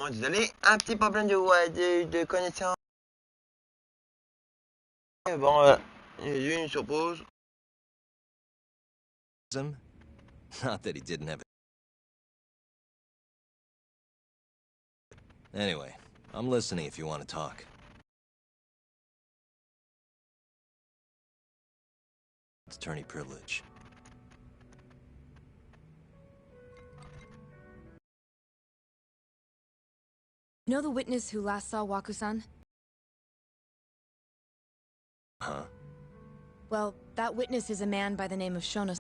Désolé, un petit problème de connexion. Bon, j'ai eu une surprise. Not that he didn't have it. Anyway, I'm listening if you want to talk. Attorney privilege. You know the witness who last saw Waku-san? Huh? Well, that witness is a man by the name of Shono.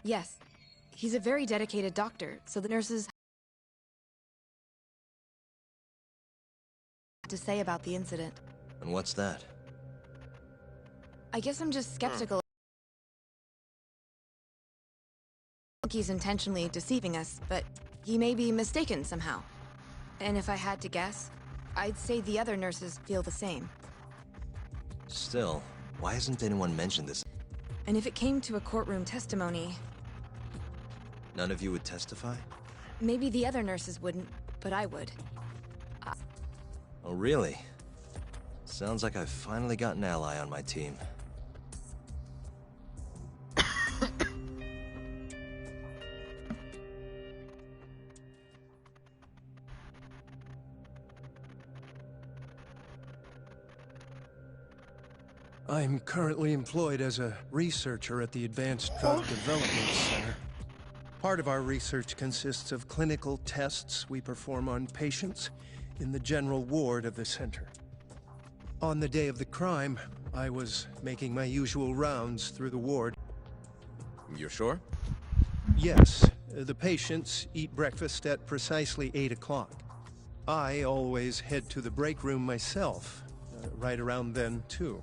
Yes. He's a very dedicated doctor, so the nurses to say about the incident. And what's that? I guess I'm just skeptical. He's intentionally deceiving us, but he may be mistaken somehow. And if I had to guess, I'd say the other nurses feel the same. Still, why hasn't anyone mentioned this? And if it came to a courtroom testimony, None of you would testify? maybe the other nurses wouldn't, but I would. Oh, really? Sounds like I've finally got an ally on my team. I'm currently employed as a researcher at the Advanced Drug Development Center. Part of our research consists of clinical tests we perform on patients in the general ward of the center. On the day of the crime, I was making my usual rounds through the ward. You're sure? Yes, the patients eat breakfast at precisely 8 o'clock. I always head to the break room myself, right around then, too.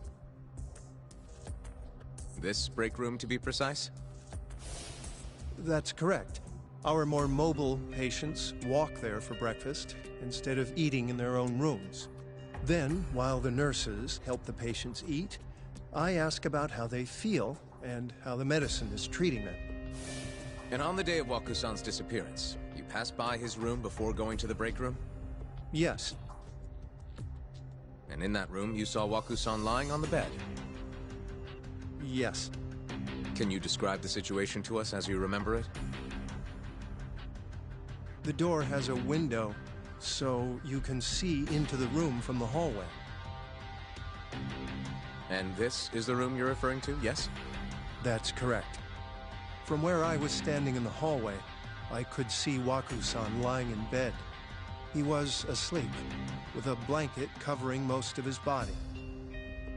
This break room, to be precise? That's correct. Our more mobile patients walk there for breakfast instead of eating in their own rooms. Then, while the nurses help the patients eat, I ask about how they feel and how the medicine is treating them. And on the day of Waku-san's disappearance, you passed by his room before going to the break room? Yes, And in that room, you saw Waku-san lying on the bed. yes. Can you describe the situation to us as you remember it? The door has a window, so you can see into the room from the hallway. And this is the room you're referring to, yes? That's correct. From where I was standing in the hallway, I could see Waku-san lying in bed. He was asleep, with a blanket covering most of his body.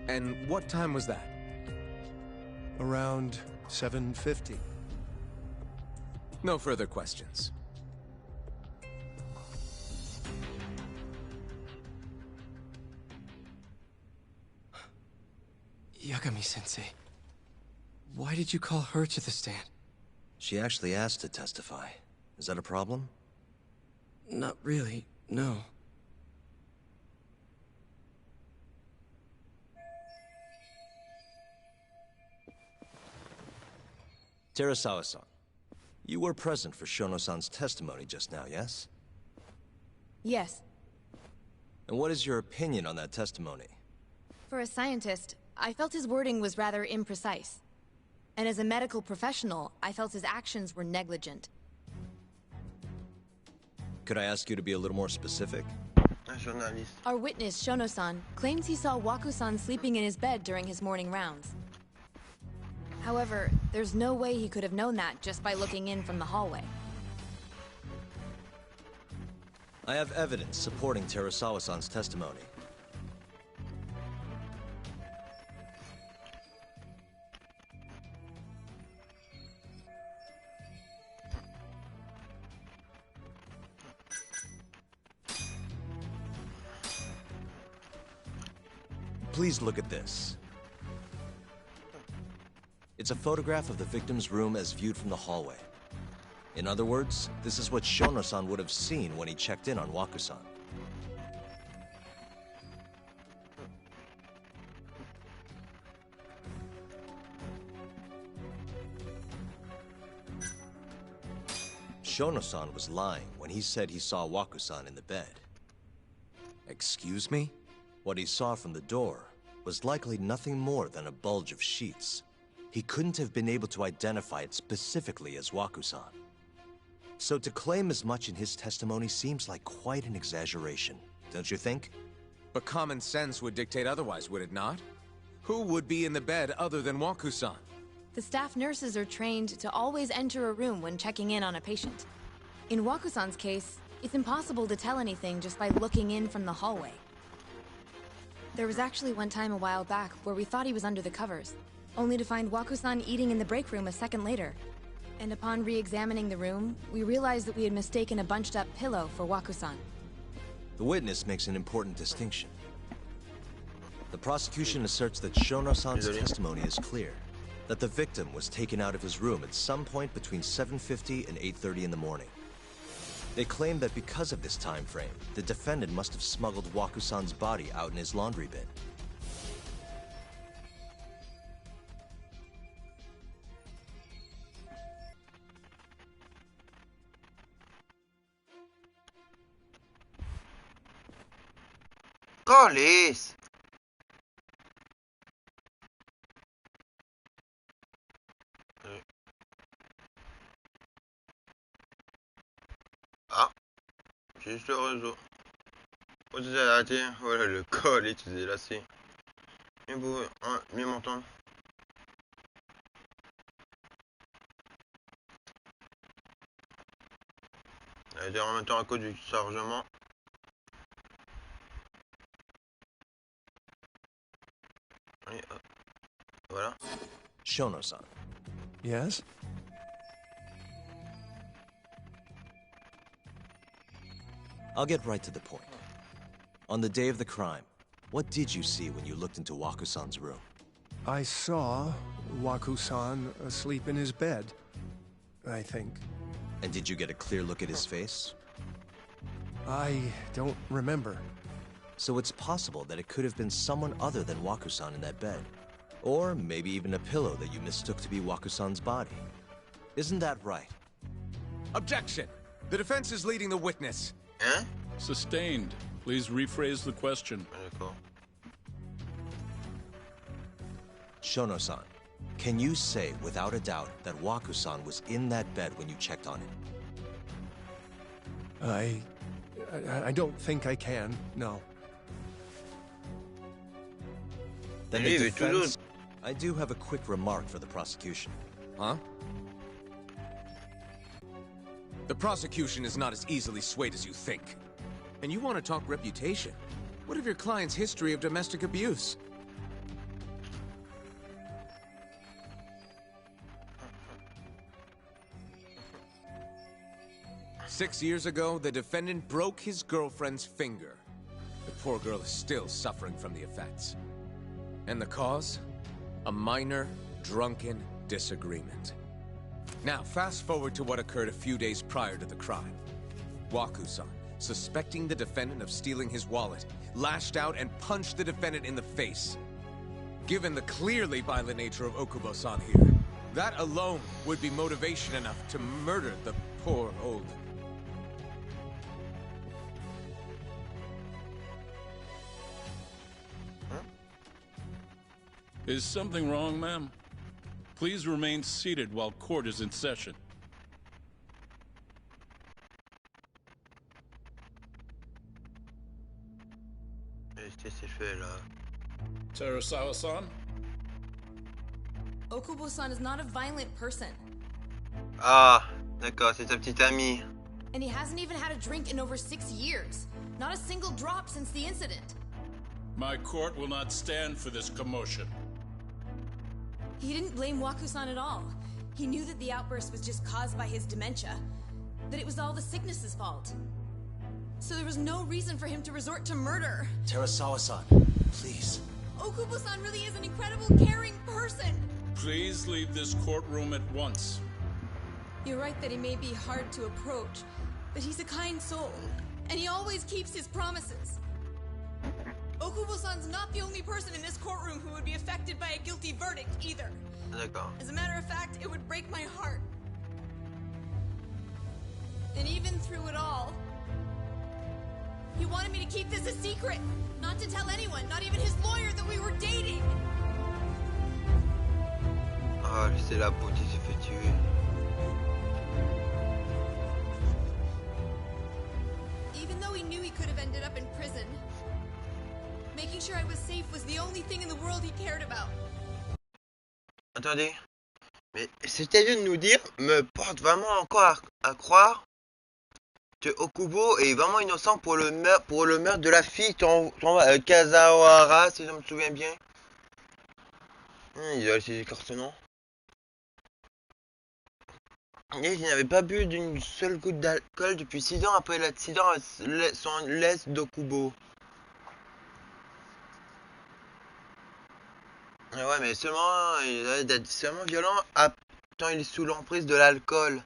And what time was that? Around 7:50. No further questions. Yagami-sensei, why did you call her to the stand? She actually asked to testify. Is that a problem? Not really, no. Terasawa-san, you were present for Shono-san's testimony just now, yes? Yes. And what is your opinion on that testimony? For a scientist, I felt his wording was rather imprecise. And as a medical professional, I felt his actions were negligent. Could I ask you to be a little more specific? Un journaliste. Our witness, Shono-san, claims he saw Waku-san sleeping in his bed during his morning rounds. However, there's no way he could have known that just by looking in from the hallway. I have evidence supporting Terasawa-san's testimony. Please look at this. It's a photograph of the victim's room as viewed from the hallway. In other words, this is what Shono-san would have seen when he checked in on Waku-san. Shono-san was lying when he said he saw Waku-san in the bed. Excuse me? What he saw from the door was likely nothing more than a bulge of sheets. He couldn't have been able to identify it specifically as Waku-san. So to claim as much in his testimony seems like quite an exaggeration, don't you think? But common sense would dictate otherwise, would it not? Who would be in the bed other than Waku-san? The staff nurses are trained to always enter a room when checking in on a patient. In Waku-san's case, it's impossible to tell anything just by looking in from the hallway. There was actually one time a while back where we thought he was under the covers, only to find Waku-san eating in the break room a second later. And upon re-examining the room, we realized that we had mistaken a bunched-up pillow for Waku-san. The witness makes an important distinction. The prosecution asserts that Shono-san's testimony is clear, that the victim was taken out of his room at some point between 7:50 and 8:30 in the morning. They claim that because of this time frame, the defendant must have smuggled Waku-san's body out in his laundry bin. Colis! Ah, j'ai juste le réseau. Vous avez arrêté, voilà le col utilisé là, c'est. Mieux vous, mieux m'entendre. En même temps à cause du chargement. Et, voilà. Shono-san. Yes? I'll get right to the point. On the day of the crime, what did you see when you looked into Waku-san's room? I saw Waku-san asleep in his bed, I think. And did you get a clear look at his face? I don't remember. So it's possible that it could have been someone other than Waku-san in that bed. Or maybe even a pillow that you mistook to be Waku-san's body. Isn't that right? Objection! The defense is leading the witness. Hein? Sustained. Please rephrase the question. D'accord. Shono-san, can you say without a doubt that Waku-san was in that bed when you checked on him? I don't think I can, no. Then the defense... I do have a quick remark for the prosecution. Huh? The prosecution is not as easily swayed as you think. And you want to talk reputation? What of your client's history of domestic abuse? Six years ago, the defendant broke his girlfriend's finger. The poor girl is still suffering from the effects. And the cause? A minor, drunken disagreement. Now, fast forward to what occurred a few days prior to the crime. Waku-san, suspecting the defendant of stealing his wallet, lashed out and punched the defendant in the face. Given the clearly violent nature of Okubo-san here, that alone would be motivation enough to murder the poor old... Is something wrong, ma'am? Please remain seated while court is in session. Qu'est-ce que c'est fait là? Terasawa-san? Okubo-san is not a violent person. Ah, d'accord, c'est ta petite amie. And he hasn't even had a drink in over 6 years. Not a single drop since the incident. My court will not stand for this commotion. He didn't blame Waku-san at all. He knew that the outburst was just caused by his dementia. That it was all the sickness's fault. So there was no reason for him to resort to murder. Terasawa-san, please. Okubo-san really is an incredible, caring person. Please leave this courtroom at once. You're right that he may be hard to approach, but he's a kind soul, and he always keeps his promises. Okubo-san's not the only person in this courtroom who would be affected by a guilty verdict, either. D'accord. As a matter of fact, it would break my heart. And even through it all, he wanted me to keep this a secret, not to tell anyone, not even his lawyer, that we were dating. Ah, c'est la peau qui s'est fait tuer. Even though he knew he could have ended up in prison, making sure I was safe was the only thing in the world he cared about. Attendez, mais c'était de nous dire, me porte vraiment encore à croire que Okubo est vraiment innocent pour le meurtre de la fille, Kazawara, si je me souviens bien. Il a laissé ce nom. Et il n'avait pas bu d'une seule goutte d'alcool depuis 6 ans après l'accident à son l'est d'Okubo. Ouais, mais seulement, il a d'être seulement violent quand il est sous l'emprise de l'alcool.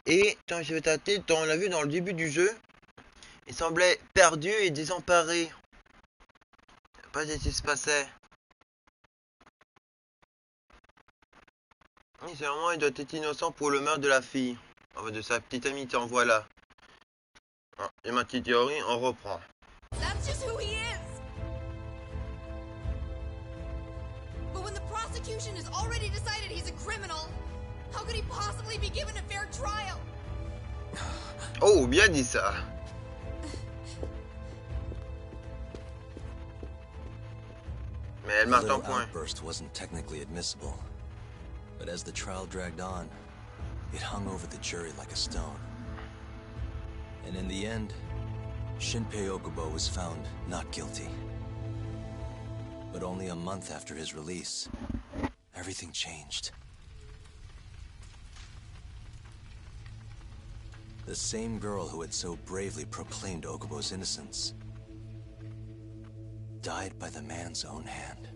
Et quand je vais tâter, on l'a vu dans le début du jeu, il semblait perdu et désemparé. Pas ce qui se passait. Et c'est vraiment, il doit être innocent pour le meurtre de la fille. Enfin, de sa petite amie, t'en voilà. Et ma petite théorie, on reprend. That's just who he is. But when the prosecution has already decided he's a criminal, how could he possibly be given a fair trial? Oh, bien dit ça. Mais elle marque un point. Outburst wasn't technically admissible, but as the trial dragged on, it hung over the jury like a stone. And in the end, Shinpei Okubo was found not guilty. But only a month after his release, everything changed. The same girl who had so bravely proclaimed Okubo's innocence died by the man's own hand.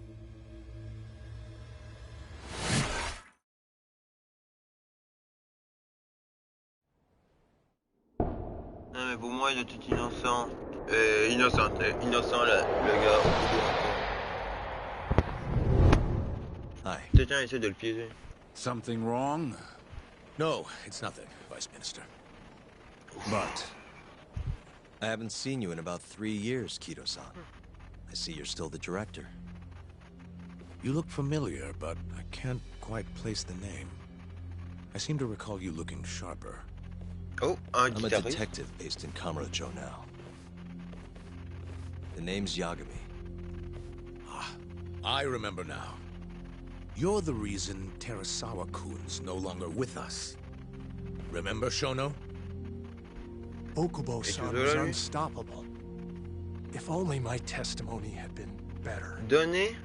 Non mais pour moi il est tout innocent. Innocent le gars. Hi. Quelqu'un essaie de le piéger. Something wrong? No, it's nothing, Vice Minister. But I haven't seen you in about 3 years, Kido-san. I see you're still the director. You look familiar, but I can't quite place the name. I seem to recall you looking sharper. Oh, I'm a detective based in Kamurocho now. The name's Yagami. Ah, I remember now. You're the reason Terasawa-kun's no longer with us. Remember, Shono? Okubo-san was unstoppable. If only my testimony had been better. Donné.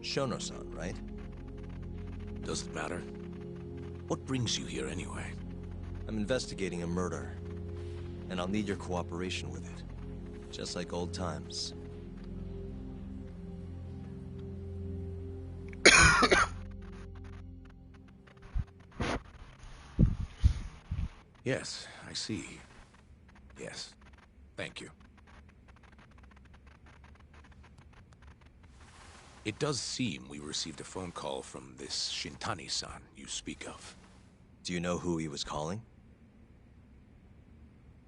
Shono-san, right? Does it matter? What brings you here anyway? I'm investigating a murder, and I'll need your cooperation with it. Just like old times. Yes, I see. Yes. Thank you. It does seem we received a phone call from this Shintani-san you speak of. Do you know who he was calling?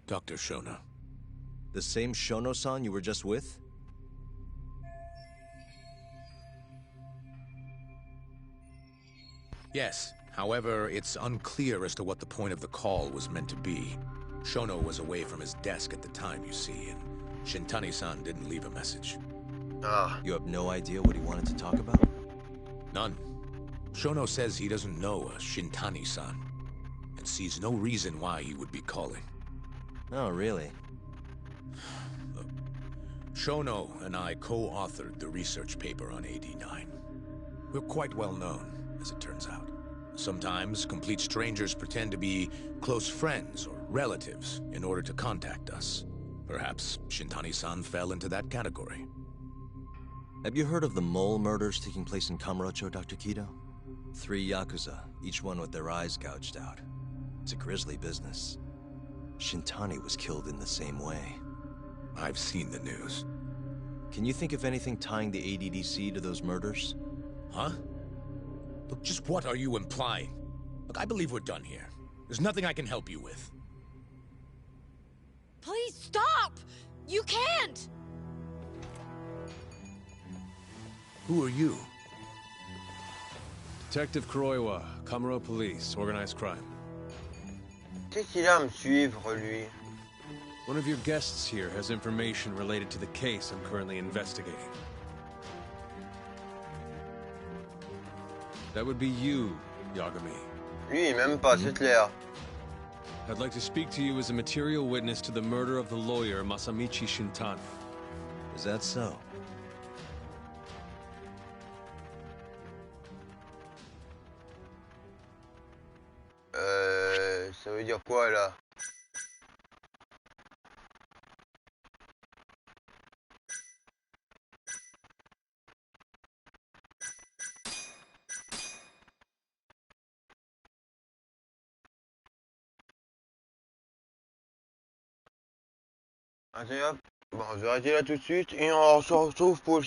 Dr. Shono. The same Shono-san you were just with? Yes. However, it's unclear as to what the point of the call was meant to be. Shono was away from his desk at the time, you see, and Shintani-san didn't leave a message. Ah. You have no idea what he wanted to talk about? None. Shono says he doesn't know a Shintani-san, and sees no reason why he would be calling. Oh, really? Look, Shono and I co-authored the research paper on AD9. We're quite well known, as it turns out. Sometimes complete strangers pretend to be close friends or relatives in order to contact us. Perhaps Shintani-san fell into that category. Have you heard of the mole murders taking place in Kamurocho, Dr. Kido? 3 Yakuza, each one with their eyes gouged out. It's a grisly business. Shintani was killed in the same way. I've seen the news. Can you think of anything tying the ADDC to those murders? Huh? Look, just what are you implying? Look, I believe we're done here. There's nothing I can help you with. Please stop! You can't! Who are you? Detective Kuroiwa, Kamuro Police, Organized Crime. Qu'est-ce qu'il a à me suivre, lui? One of your guests here has information related to the case I'm currently investigating. That would be you, Yagami. Lui, même pas, c'est clair. I'd like to speak to you as a material witness to the murder of the lawyer Masamichi Shintano. Is that so? Ça veut dire quoi, là? Attends, hop. Bon, je vais arrêter là tout de suite et on se retrouve pour le